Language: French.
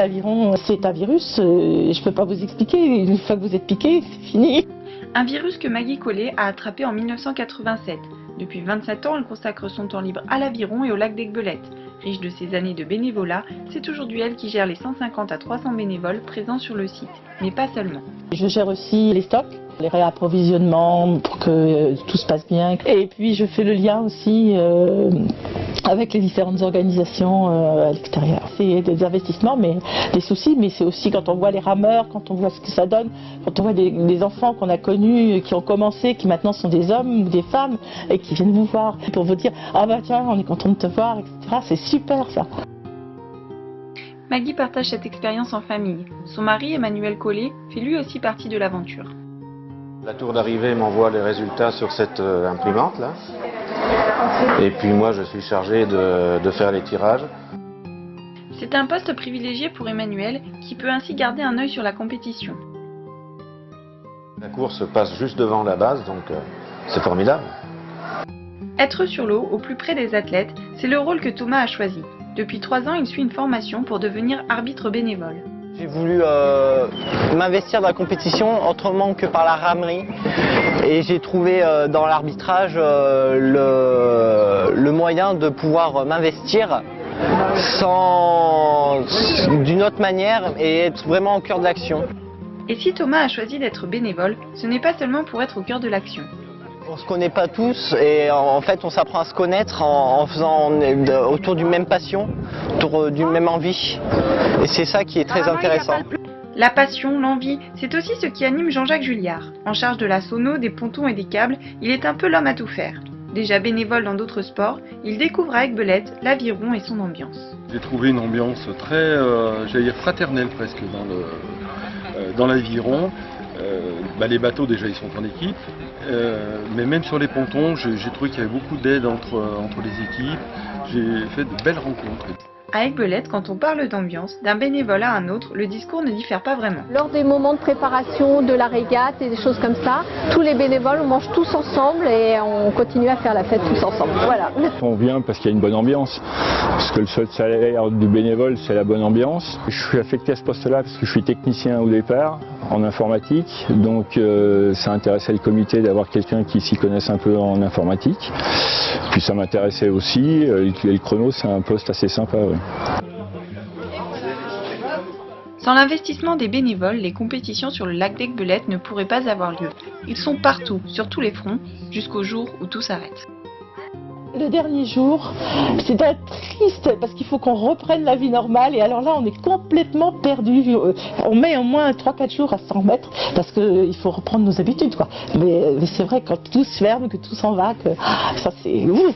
l'aviron, c'est un virus, je peux pas vous expliquer, une fois que vous êtes piqué, c'est fini. Un virus que Maggie Collet a attrapé en 1987. Depuis 27 ans, elle consacre son temps libre à l'aviron et au lac d'Aiguebelette. Riche de ses années de bénévolat, c'est aujourd'hui elle qui gère les 150 à 300 bénévoles présents sur le site, mais pas seulement. Je gère aussi les stocks, les réapprovisionnements pour que tout se passe bien. Et puis je fais le lien aussi avec les différentes organisations à l'extérieur. C'est des investissements, mais des soucis, mais c'est aussi quand on voit les rameurs, quand on voit ce que ça donne, quand on voit des enfants qu'on a connus, qui ont commencé, qui maintenant sont des hommes ou des femmes, et qui viennent vous voir pour vous dire « Ah bah tiens, on est content de te voir », etc. C'est super ça. Maggie partage cette expérience en famille. Son mari, Emmanuel Collet, fait lui aussi partie de l'aventure. La tour d'arrivée m'envoie les résultats sur cette imprimante là. Et puis moi je suis chargé de faire les tirages. C'est un poste privilégié pour Emmanuel qui peut ainsi garder un œil sur la compétition. La course passe juste devant la base, donc c'est formidable. Être sur l'eau, au plus près des athlètes, c'est le rôle que Thomas a choisi. Depuis 3 ans, il suit une formation pour devenir arbitre bénévole. J'ai voulu m'investir dans la compétition autrement que par la ramerie et j'ai trouvé dans l'arbitrage le moyen de pouvoir m'investir d'une autre manière et être vraiment au cœur de l'action. Et si Thomas a choisi d'être bénévole, ce n'est pas seulement pour être au cœur de l'action. On ne se connaît pas tous et en fait on s'apprend à se connaître en faisant autour d'une même passion, autour d'une même envie. Et c'est ça qui est très intéressant. La passion, l'envie, c'est aussi ce qui anime Jean-Jacques Julliard. En charge de la sono, des pontons et des câbles, il est un peu l'homme à tout faire. Déjà bénévole dans d'autres sports, il découvre à Aiguebelette l'aviron et son ambiance. J'ai trouvé une ambiance très, j'allais dire fraternelle presque dans l'aviron. Les bateaux déjà ils sont en équipe, mais même sur les pontons j'ai trouvé qu'il y avait beaucoup d'aide entre les équipes, j'ai fait de belles rencontres. À Aiguebelette, quand on parle d'ambiance, d'un bénévole à un autre, le discours ne diffère pas vraiment. Lors des moments de préparation de la régate et des choses comme ça, tous les bénévoles, on mange tous ensemble et on continue à faire la fête tous ensemble. Voilà. On vient parce qu'il y a une bonne ambiance, parce que le seul salaire du bénévole c'est la bonne ambiance. Je suis affecté à ce poste-là parce que je suis technicien au départ en informatique, donc ça intéressait le comité d'avoir quelqu'un qui s'y connaisse un peu en informatique. Puis ça m'intéressait aussi, et le chrono c'est un poste assez sympa. Ouais. Sans l'investissement des bénévoles, les compétitions sur le lac d'Aiguebelette ne pourraient pas avoir lieu. Ils sont partout, sur tous les fronts, jusqu'au jour où tout s'arrête. Le dernier jour, c'est triste parce qu'il faut qu'on reprenne la vie normale et alors là on est complètement perdu. On met au moins 3-4 jours à s'en remettre parce qu'il faut reprendre nos habitudes quoi. Mais c'est vrai quand tout se ferme, que tout s'en va, que ça c'est ouf.